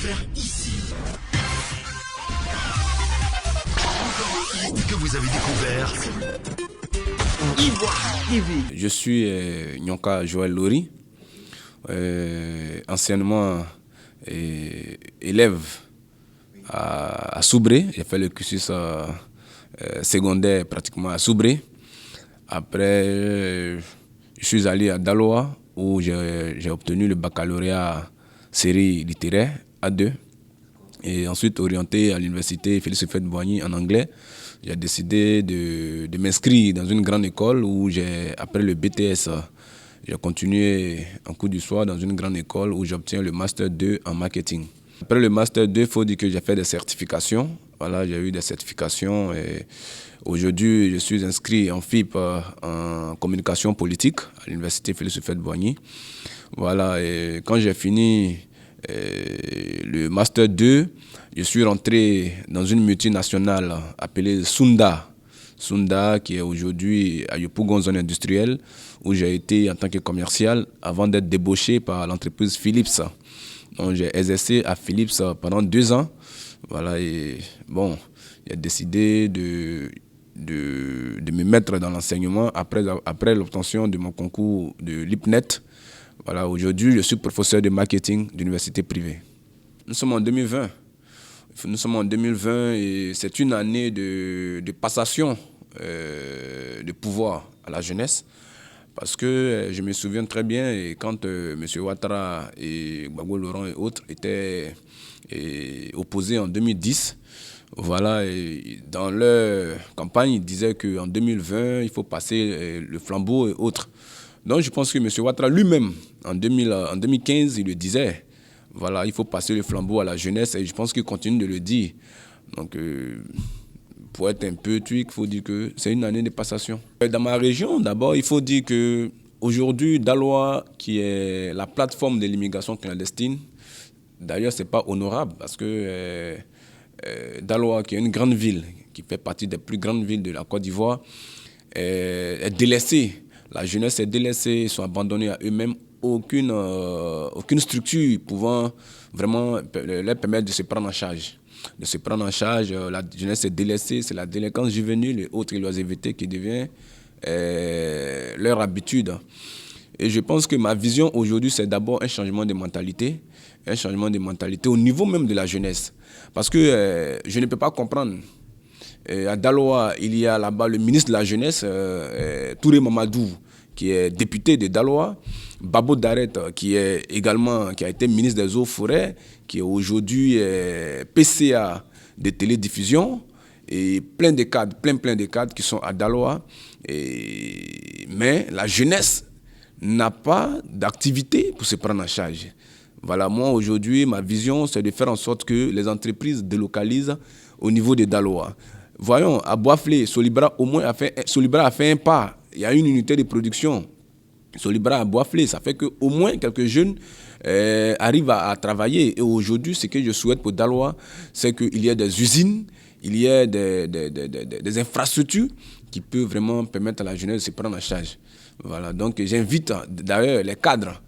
découvert ici. Que vous avez découvert Ivoire TV. Je suis Nyonka Joël Lori, anciennement élève à Soubré. J'ai fait le cursus secondaire pratiquement à Soubré. Après, je suis allé à Daloa où j'ai obtenu le baccalauréat série littéraire A2 et ensuite orienté à l'université Félix Houphouët-Boigny en anglais. J'ai décidé de m'inscrire dans une grande école où après le BTS, j'ai continué en cours du soir dans une grande école où j'obtiens le Master 2 en marketing. Après le Master 2, il faut dire que j'ai fait des certifications. Voilà, j'ai eu des certifications et aujourd'hui, je suis inscrit en FIP en communication politique à l'université Félix Houphouët-Boigny. Voilà, et quand j'ai fini le Master 2, je suis rentré dans une multinationale appelée Sunda. Sunda, qui est aujourd'hui à Yopougon, zone industrielle, où j'ai été en tant que commercial avant d'être débauché par l'entreprise Philips. Donc j'ai exercé à Philips pendant 2 ans. Voilà, et bon, j'ai décidé de me mettre dans l'enseignement après l'obtention de mon concours de l'IPNET. Voilà, aujourd'hui, je suis professeur de marketing d'université privée. Nous sommes en 2020. Nous sommes en 2020 et c'est une année de passation de pouvoir à la jeunesse. Parce que je me souviens très bien et quand M. Ouattara et Gbagbo Laurent et autres étaient opposés en 2010, voilà, et dans leur campagne, ils disaient qu'en 2020, il faut passer le flambeau et autres. Donc je pense que M. Ouattara lui-même, en 2015, il le disait. Voilà, il faut passer le flambeau à la jeunesse et je pense qu'il continue de le dire. Donc, pour être un peu truc, il faut dire que c'est une année de passation. Dans ma région, d'abord, il faut dire qu'aujourd'hui, Daloa, qui est la plateforme de l'immigration clandestine, d'ailleurs, ce n'est pas honorable parce que Daloa, qui est une grande ville, qui fait partie des plus grandes villes de la Côte d'Ivoire, est délaissée. La jeunesse est délaissée, ils sont abandonnés à eux-mêmes. Aucune structure pouvant vraiment leur permettre de se prendre en charge. La jeunesse est délaissée, c'est la délinquance juvénile et autres loisivetés qui devient leur habitude. Et je pense que ma vision aujourd'hui, c'est d'abord un changement de mentalité au niveau même de la jeunesse. Parce que je ne peux pas comprendre. À Daloa, il y a là-bas le ministre de la Jeunesse, Touré Mamadou, qui est député de Daloa, Babo Daret, qui a été ministre des Eaux et Forêts, qui est aujourd'hui PCA de télédiffusion, et plein de cadres qui sont à Daloa. Mais la jeunesse n'a pas d'activité pour se prendre en charge. Voilà, moi aujourd'hui, ma vision, c'est de faire en sorte que les entreprises délocalisent au niveau de Daloa. Voyons, à Boisflé, Solibra a fait un pas. Il y a une unité de production. Solibra à Boisflé, ça fait qu'au moins quelques jeunes arrivent à travailler. Et aujourd'hui, ce que je souhaite pour Daloa, c'est qu'il y ait des usines, il y ait des infrastructures qui peuvent vraiment permettre à la jeunesse de se prendre en charge. Voilà, donc j'invite d'ailleurs les cadres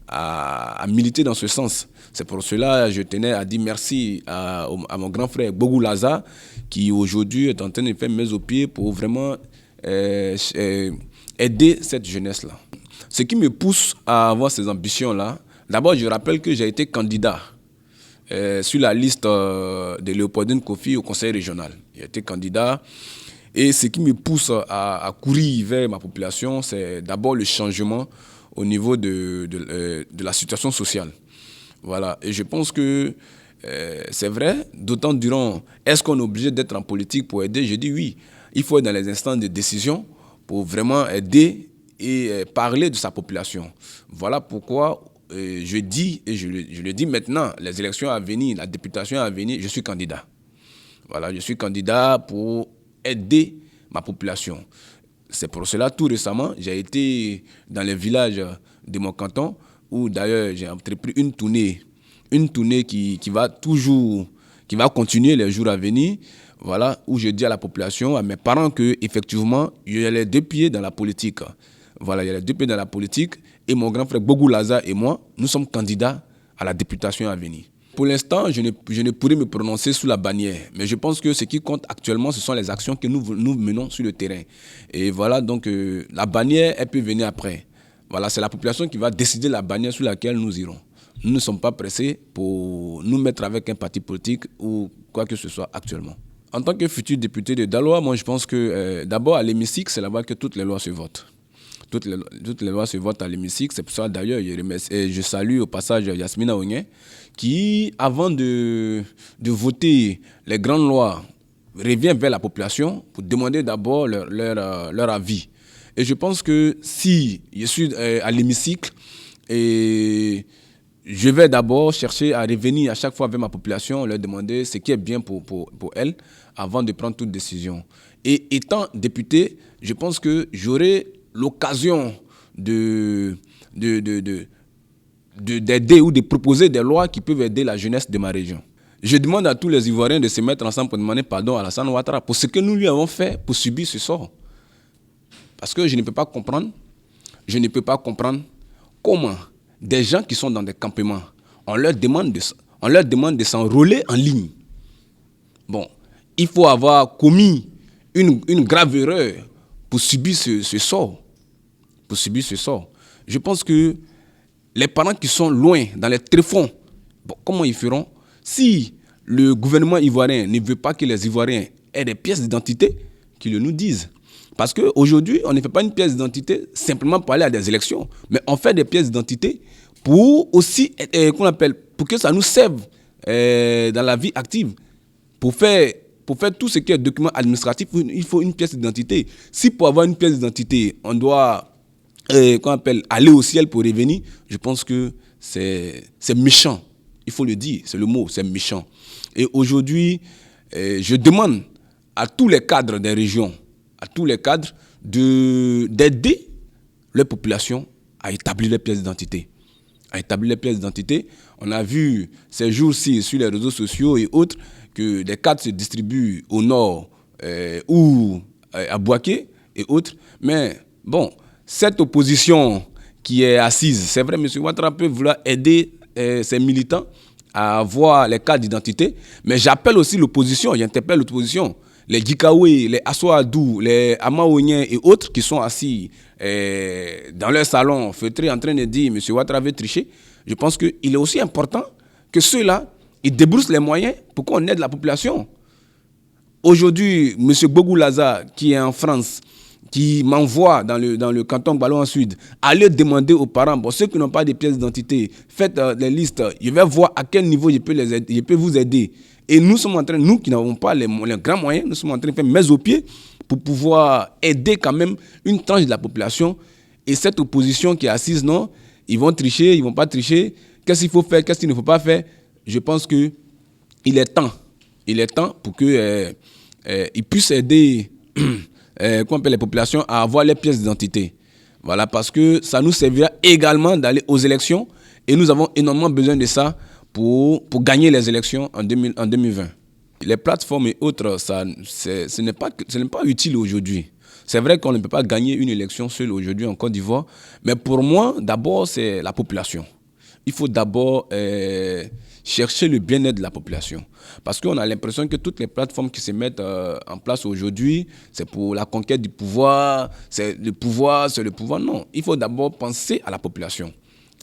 à militer dans ce sens. C'est pour cela que je tenais à dire merci à mon grand frère Bogou Laza, qui aujourd'hui est en train de faire main aux pieds pour vraiment aider cette jeunesse-là. Ce qui me pousse à avoir ces ambitions-là, d'abord je rappelle que j'ai été candidat sur la liste de Léopoldine Kofi au conseil régional. J'ai été candidat et ce qui me pousse à courir vers ma population, c'est d'abord le changement au niveau de la situation sociale. Voilà. Et je pense que c'est vrai, d'autant diront, est-ce qu'on est obligé d'être en politique pour aider? Je dis oui, il faut être dans les instances de décision pour vraiment aider et parler de sa population. Voilà pourquoi je dis, et je le dis maintenant, les élections à venir, la députation à venir, je suis candidat. Voilà, je suis candidat pour aider ma population. C'est pour cela, tout récemment, j'ai été dans les villages de mon canton, où d'ailleurs j'ai entrepris une tournée qui va continuer les jours à venir, voilà, où je dis à la population, à mes parents qu'effectivement, il y a les 2 pieds dans la politique. Voilà, il y a les 2 pieds dans la politique, et mon grand frère Bogou Laza et moi, nous sommes candidats à la députation à venir. Pour l'instant, je ne pourrais me prononcer sous la bannière. Mais je pense que ce qui compte actuellement, ce sont les actions que nous menons sur le terrain. Et voilà, donc la bannière, elle peut venir après. Voilà, c'est la population qui va décider la bannière sur laquelle nous irons. Nous ne sommes pas pressés pour nous mettre avec un parti politique ou quoi que ce soit actuellement. En tant que futur député de Daloa, moi je pense que d'abord à l'hémicycle, c'est là-bas que toutes les lois se votent. Toutes les lois se votent à l'hémicycle. C'est pour ça d'ailleurs, je salue au passage Yasmina Onye, qui, avant de voter les grandes lois, revient vers la population pour demander d'abord leur avis. Et je pense que si je suis à l'hémicycle, et je vais d'abord chercher à revenir à chaque fois vers ma population, leur demander ce qui est bien pour elle, avant de prendre toute décision. Et étant député, je pense que j'aurai l'occasion d'aider ou de proposer des lois qui peuvent aider la jeunesse de ma région. Je demande à tous les Ivoiriens de se mettre ensemble pour demander pardon à Alassane Ouattara pour ce que nous lui avons fait pour subir ce sort. Parce que je ne peux pas comprendre comment des gens qui sont dans des campements, on leur demande de s'enrôler en ligne. Bon, il faut avoir commis une grave erreur pour subir ce sort. Je pense que les parents qui sont loin, dans les tréfonds, bon, comment ils feront si le gouvernement ivoirien ne veut pas que les Ivoiriens aient des pièces d'identité, qu'ils le nous disent. Parce qu'aujourd'hui, on ne fait pas une pièce d'identité simplement pour aller à des élections, mais on fait des pièces d'identité pour aussi, pour que ça nous serve dans la vie active. Pour faire tout ce qui est document administratif, il faut une pièce d'identité. Si pour avoir une pièce d'identité, on doit aller au ciel pour revenir, je pense que c'est méchant. Il faut le dire, c'est le mot, c'est méchant. Et aujourd'hui, je demande à tous les cadres des régions, d'aider les populations à établir les pièces d'identité. On a vu ces jours-ci sur les réseaux sociaux et autres que des cartes se distribuent au nord ou à Bouaké et autres. Mais bon, cette opposition qui est assise, c'est vrai, M. Ouattara peut vouloir aider ses militants à avoir les cartes d'identité, mais j'appelle aussi l'opposition, j'interpelle l'opposition. Les Djikaoué, les Assoadou, les Amaouniens et autres qui sont assis dans leur salon feutrés en train de dire M. Ouattara veut tricher, je pense qu'il est aussi important que ceux-là, ils débroussent les moyens pour qu'on aide la population. Aujourd'hui, M. Bogou Laza, qui est en France, qui m'envoie dans le canton Ballon en Sud, aller demander aux parents, bon, ceux qui n'ont pas de pièces d'identité, faites les listes, je vais voir à quel niveau je peux vous aider. Et nous sommes en train, nous qui n'avons pas les grands moyens, nous sommes en train de faire main aux pieds pour pouvoir aider quand même une tranche de la population. Et cette opposition qui est assise, non, ils vont tricher, ils ne vont pas tricher. Qu'est-ce qu'il faut faire, qu'est-ce qu'il ne faut pas faire? Je pense qu'il est temps pour qu'ils puissent aider les populations à avoir les pièces d'identité. Voilà, parce que ça nous servira également d'aller aux élections et nous avons énormément besoin de ça pour gagner les élections en 2020. Les plateformes et autres, ce n'est pas utile aujourd'hui. C'est vrai qu'on ne peut pas gagner une élection seule aujourd'hui en Côte d'Ivoire, mais pour moi, d'abord, c'est la population. Il faut d'abord chercher le bien-être de la population. Parce qu'on a l'impression que toutes les plateformes qui se mettent en place aujourd'hui, c'est pour la conquête du pouvoir, c'est le pouvoir. Non, il faut d'abord penser à la population.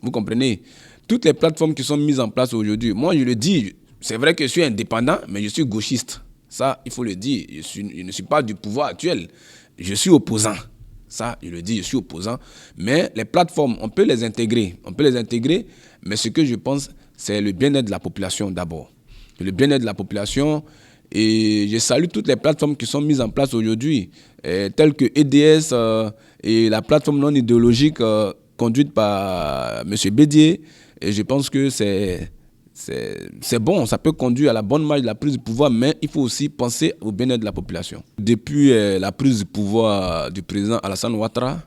Vous comprenez? Toutes les plateformes qui sont mises en place aujourd'hui, moi je le dis, c'est vrai que je suis indépendant, mais je suis gauchiste. Ça, il faut le dire. Je ne suis pas du pouvoir actuel. Je suis opposant. Ça, je le dis, je suis opposant. Mais les plateformes, on peut les intégrer. Mais ce que je pense, c'est le bien-être de la population d'abord. Le bien-être de la population. Et je salue toutes les plateformes qui sont mises en place aujourd'hui, telles que EDS et la plateforme non idéologique conduite par M. Bédier. Et je pense que c'est bon, ça peut conduire à la bonne marche de la prise de pouvoir, mais il faut aussi penser au bien-être de la population. Depuis la prise de pouvoir du président Alassane Ouattara,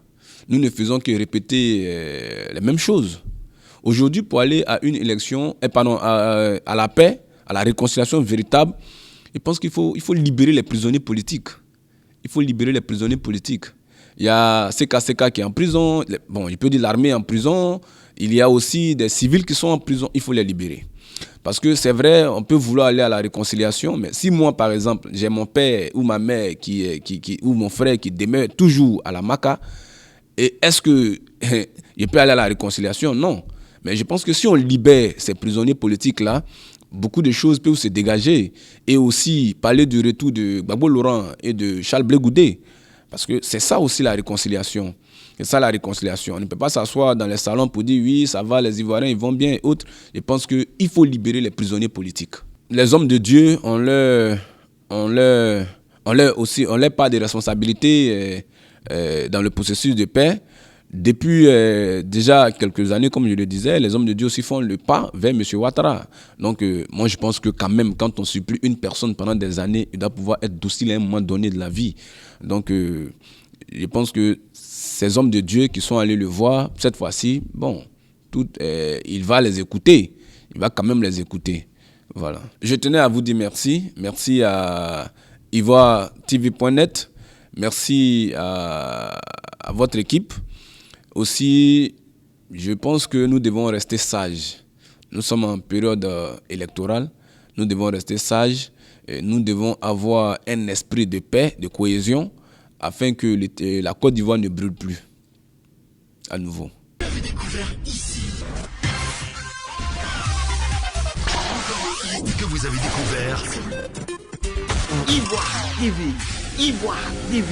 nous ne faisons que répéter les mêmes choses. Aujourd'hui, pour aller à une élection, à la paix, à la réconciliation véritable, je pense qu'il faut libérer les prisonniers politiques. Il y a CKCK qui est en prison, bon, je peux dire l'armée est en prison, il y a aussi des civils qui sont en prison, il faut les libérer. Parce que c'est vrai, on peut vouloir aller à la réconciliation, mais si moi, par exemple, j'ai mon père ou ma mère ou mon frère qui demeure toujours à la Maka, et est-ce que je peux aller à la réconciliation? Non. Mais je pense que si on libère ces prisonniers politiques-là, beaucoup de choses peuvent se dégager. Et aussi parler du retour de Gbagbo Laurent et de Charles Blé Goudé. Parce que c'est ça aussi la réconciliation. C'est ça la réconciliation. On ne peut pas s'asseoir dans les salons pour dire oui, ça va, les Ivoiriens, ils vont bien et autres. Je pense qu'il faut libérer les prisonniers politiques. Les hommes de Dieu, on leur part de responsabilité dans le processus de paix. Depuis déjà quelques années, comme je le disais, les hommes de Dieu aussi font le pas vers M. Ouattara. Donc moi je pense que quand même, quand on supplie une personne pendant des années, il doit pouvoir être docile à un moment donné de la vie. Donc je pense que ces hommes de Dieu qui sont allés le voir, cette fois-ci, bon, il va les écouter. Il va quand même les écouter. Voilà. Je tenais à vous dire merci. Merci à ivoiretv.net. Merci à votre équipe. Aussi, je pense que nous devons rester sages. Nous sommes en période électorale. Nous devons rester sages. Et nous devons avoir un esprit de paix, de cohésion, afin que la Côte d'Ivoire ne brûle plus. À nouveau. Vous avez découvert ici. Que vous avez découvert Ivoire TV. Ivoire TV.